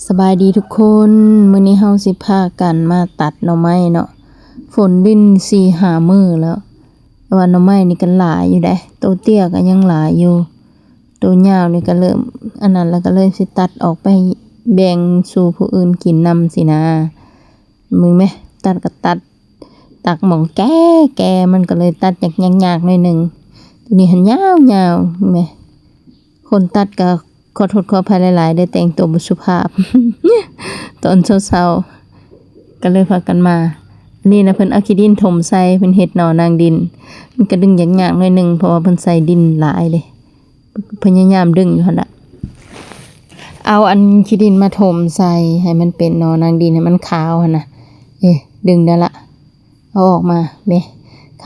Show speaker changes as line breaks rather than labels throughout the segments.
สบายดีทุกคนมื้อนี้เฮาสิพากันมาตัดหน่อไม้เนาะฝนดิน4-5มื้อแล้วแต่ว่าหน่อไม้นี่ก็หลายอยู่เด้โตเตี้ยก็ยังหลายอยู่โตยาวนี่ก็เริ่มอันนั้นแล้วก็เลยสิตัดออกไปแบ่งสู่ผู้อื่นกินนำสินะมึงแม่ตัดก็ตัดตักหม่องแก่มันก็เลยตัดยากๆหน่อยหนึงตัวนี้หันยาวๆแม่คนตัดก็ขอโทษขออภัยหลายๆได้แต่งตัวบ่สุภาพ ตอนเช้าๆก็เลยพากันมานี่นะเพิ่นเอาขี้ดินถมใส่เพิ่นเฮ็ดหน่อนางดินมันก็ดึงยากๆหน่อยหนึงเพราะว่าเพิ่นใส่ดินหลายเด้พยายามดึงอยู่หั่นล่ะเอาอันขี้ดินมาถมใส่ให้มันเป็นหน่อนางดินให้มันขาวหั่นน่ะดึงได้ละเอาออกมาแม่ข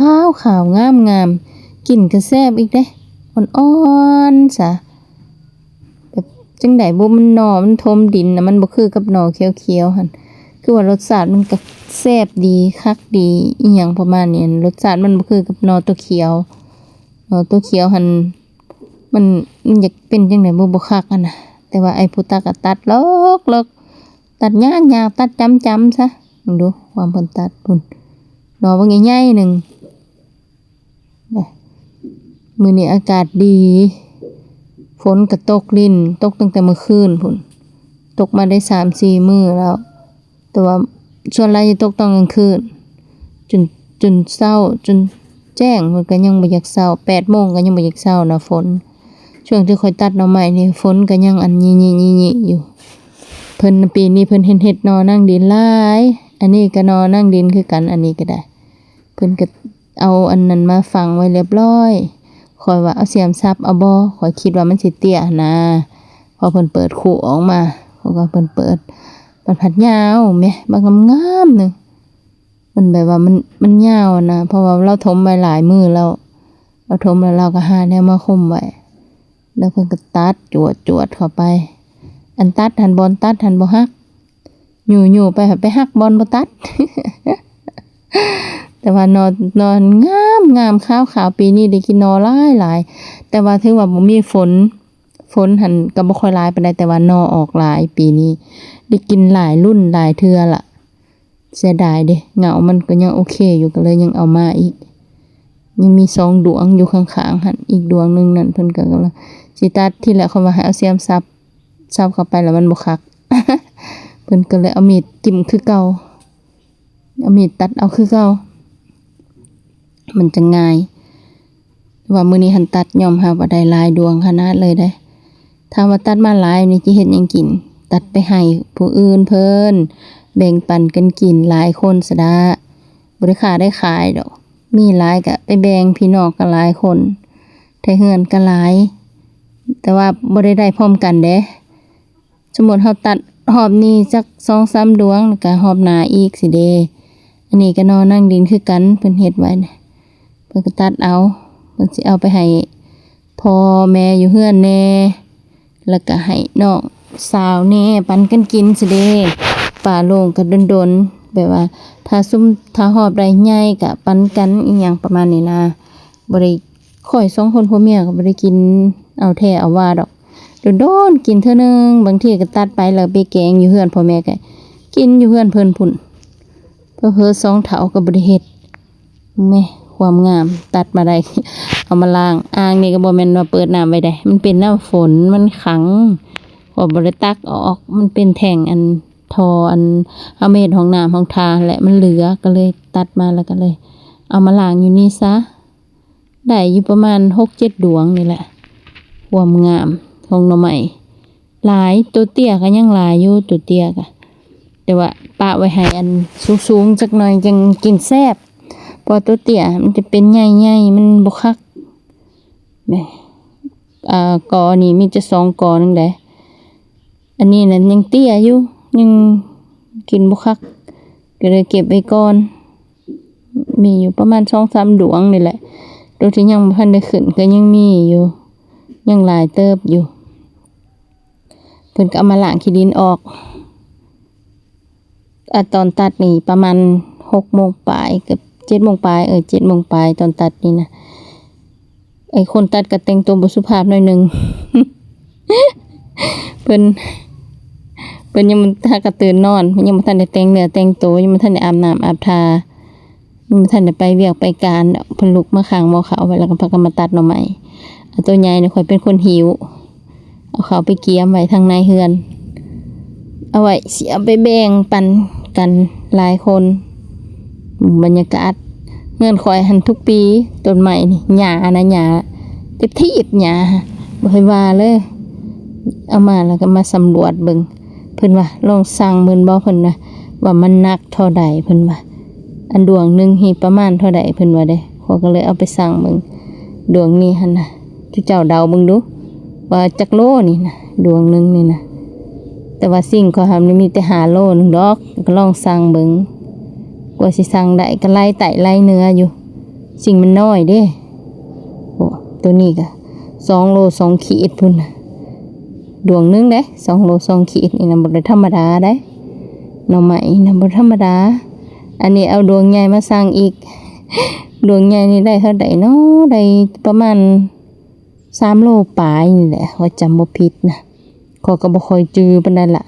าวๆงามๆกลิ่นก็แซ่บอีกเด้อ่อนๆซะจังได๋บ่มันหน่อมันทมดินน่ะมันบ่คือกับหน่อเขียวๆหั่นคือว่ารสชาติมันก็แซ่บดีคักดีอีหยังประมาณนี้รสชาติมันบ่คือกับหน่อตัวเขียวหน่อตัวเขียวหั่นมันอยากเป็นจังได๋บ่คักอะนะแต่ว่าไอ้ผู้ตัดก็ตัดเลิกตัดยากๆตัดจำๆซะมึงดูความเพิ่นตัดพุ่นหน่อบ่ใหญ่ๆนึงมื้อนี้อากาศดีฝนก็ตกลิ้นตกตั้งแต่เมื่อคืนพุ่นตกมาได้ 3-4 มื้อแล้วแต่ว่าส่วนหลายจะตกตอนกลางคืนจนเช้าจนแจ้งมันก็ยังบ่อยากเช้า 8 โมงก็ยังบ่อยากเช้านะฝนช่วงที่ค่อยตัดหน่อไม้นี่ฝนก็ยังอันยี่ๆๆอยู่เพิ่นปีนี้เพิ่นเฮ็ดหน่อนั่งดินหลายอันนี้ก็หน่อนั่งดินคือกันอันนี้ก็ได้เพิ่นก็เอาอันนั้นมาฝังไว้เรียบร้อยข้อยว่าเอาเสียมซับเอาบ่ข้อยคิดว่ามันสิเตี้ยนะพอเพิ่นเปิดคู่ออกมาเขาก็เพิ่นเปิดมันผัดยาวแม่บางงามๆนึงมันแบบว่ามันยาวนะเพราะว่าเราถมไว้หลายมื้อแล้วเราถมแล้วเราก็หาแนวมาคุมไว้แล้วเพิ่นก็ตัดจวดเข้าไปอันตัดหันบอนตัดหันบ่ฮักอยู่ไปฮักบอนบ่ตัด แต่ว่านอนงามขาวปีนี้ได้กินนอหลายแต่ว่าถึงว่าบ่มีฝนหันก็บ่ค่อยหลายปานใดแต่ว่านอออกหลายปีนี้ได้กินหลายรุ่นหลายเทื่อล่ะเสียดายเด้เหงามันก็ยังโอเคอยู่ก็เลยยังเอามาอีกยังมี2 ดวงอยู่ข้างๆหั่นอีกดวงนึงนั่นเพิ่นก็กำลังสิตัดที่แหละเขาว่าให้เอาเสียมซับเข้าไปแล้วมันบ่คัก เพิ่นก็เลยเอามีดจิ้มคือเก่าเอามีดตัดเอาคือเก่ามันจะง่ายว่ามื้อนี้หันตัดยอมรับว่าได้หลายดวงขนาดเลยได้ถ้าว่าตัดมาหลายนี่สิเฮ็ดหยังกินตัดไปให้ผู้อื่นเพิ่นแบ่งปันกันกินหลายคนซะดะบ่ได้ค่าได้ขายดอกมีหลายก็ไปแบ่งพี่น้องก็หลายคนไทเฮือนก็หลายแต่ว่าบ่ได้พร้อมกันเด้สมมุติเฮาตัดรอบนี้จัก 2-3 ดวงแล้วก็รอบหน้าอีกสิเด้อันนี้ก็นอนนั่งดินคือกันเพิ่นเฮ็ดไว้เพิ่นก็ตัดเอาเพิ่นสิเอาไปให้พ่อแม่อยู่เฮือนแน่แล้วก็ให้น้องสาวแน่ปันกันกินสิเด้ป่าโล่งก็ดนๆแบบว่าถ้าฮอบได้ใหญ่ก็ปันกันอีหยังประมาณนี้นะบ่ได้ค่อย2 คนผัวเมียก็บ่ได้กินเอาแท้เอาว่าดอกโดนกินเทื่อนึงบางทีก็ตัดไปแล้วไปแกงอยู่เฮือนพ่อแม่ก็กินอยู่เฮือนเพิ่นพุ่นเพิ่น2 เฒ่าก็บ่ได้เฮ็ดแม่ความงามตัดมาได้ เอามาล้างอ่างนี่ก็บ่แม่นว่าเปิดน้ำไว้ได้มันเป็นน้ำฝนมันขังพอบ่ได้ตักออกมันเป็นแท่งอันทออันเอามาเฮ็ดห้องน้ำห้องทาและมันเหลือก็เลยตัดมาแล้วก็เลยเอามาล้างอยู่นี่ซะได้อยู่ประมาณ 6-7 ดวงนี่แหละความงามของหน่อไม้หลายตัวเตี้ยก็ยังหลายอยู่ตัวเตี้ยก็แต่ว่าปะไว้ให้อันสูงๆจักหน่อยจังกินแซ่บพอตัวเตี้ยมันจะเป็นใหญ่ๆมันบ่คักแม่กอนี่มีจะ2 กอนึงเด้อันนี้น่ะยังเตี้ยอยู่ยังกินบ่คักก็เลยเก็บไว้ก่อนมีอยู่ประมาณ 2-3 ดวงนี่แหละตัวที่ยังบ่ทันได้ขึ้นก็ยังมีอยู่ยังหลายเติบอยู่เพิ่นก็เอามาล้างขี้ดินออกตอนตัดนี่ประมาณ 6 โมงปลายกับ7 โมงปลาย7 โมงปลายตอนตัดนี่นะไอ้คนตัดก็แต่งตัวบ่สุภาพหน่อยนึง เพิ่น พิ่นยังบ่ทันกระตื่นนอนเพิ่นยังบ่ทันได้แต่งเนื้อแต่งตัวยังบ่ทันได้อาบน้ำอาบทายังบ่ทันได้ไปเวียกไปการดอกเพิ่นลุกมาข้างหม้อข้าวไว้แล้วก็พากันมาตัดหน่อไม้อันตัวใหญ่นี่ข่อยเป็นคนหิวเอาข้าวไปเกียมไว้ทางในเฮือนเอาไว้สิเอาไปแบ่งปันกันหลายคนบรรยากาศเงินข่อยหันทุกปีต้นไม้นี่หญ้านะหญ้าเต็มที่หญ้าบ่ให้ว่าเลยเอามาแล้วก็มาสำรวจเบิ่งเพิ่นว่าลองสั่งเบิ่นบ่เพิ่นว่ามันหนักเท่าใดเพิ่นว่าอันดวงหนึงนี่ประมาณเท่าใดเพิ่นว่าเด้ข้อยก็เลยเอาไปสั่งเบิ่งดวงนี้หั่นน่ะที่เจ้าเดาเบิ่งดูว่าจักโลนี่นะดวงหนึงนี่นะแต่ว่าสิ่งเขาทำนี่มีแต่5โลนึงดอกก็ลองสั่งเบิ่งกว่าสิสั่งได้ก็ไล่ไต่ไล่เนื้ออยู่สิ่งมันน้อยเด้โอ้ตัวนี้ก็2โล2ขีดพุ่นน่ะดวงหนึงเด้2โล2ขีดนี่นะบ่ได้ธรรมดาเด้หน่อไม้นะบ่ธรรมดาอันนี้เอาดวงใหญ่มาสั่งอีก ดวงใหญ่นี่ได้เท่าใดเนาะได้ประมาณ3โลปลายนี่แหละว่าจำบ่ผิดนะข้อยก็บ่ค่อยจื้อปานใดล่ะ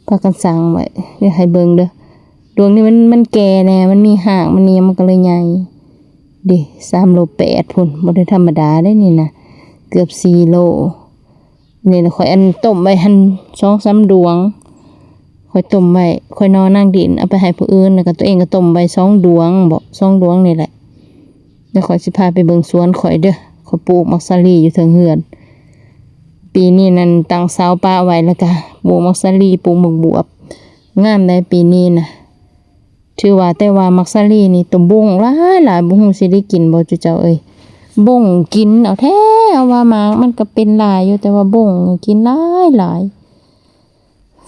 พากันสั่งไว้เดี๋ยวให้เบิ่งเด้อดวงนี้มันแก่แน่มันมีหางมันนี่มันก็เลยใหญ่ดิ3โล8พุ่นบ่ได้ธรรมดาเด้นี่นะเกือบ4โลนี่นะข่อยอันต้มไว้หั่น 2-3 ดวงข่อยต้มไว้ข่อยนอนนั่งดินเอาไปให้ผู้อื่นแล้วก็ตัวเองก็ต้มไว้2ดวงบ่2ดวงนี่แหละเดี๋ยวข่อยสิพาไปเบิ่งสวนข่อยเด้อข่อยปลูกมักซาลีอยู่เทิงเฮือนปีนี้นั่นตั้งเสาป้าไว้แล้วก็ปลูกมักซาลีปลูกหมกบวบงามได้ปีนี้นะถือว่าแต่ว่ามักซาลีนี่ต้มบุ้งหลายบ่ฮู้สิได้กินบ่จุเจ้าเอ้ยบุ้งกินเอาแท้เอาว่ามามันก็เป็นหลายอยู่แต่ว่าบุ้งกินหลาย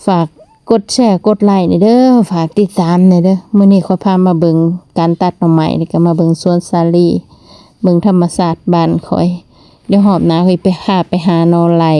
ฝากกดแชร์กดไลค์นี่เด้อฝากติดตามนี่เด้อมื้อนี้ขอยพามาเบิ่งการตัดหน่อไม้แล้วก็มาเบิ่งสวนสาลีเบิ่งธรรมชาติบ้านข่อยเดี๋ยวหอบหน้าข่อยไปหาหน่อไม้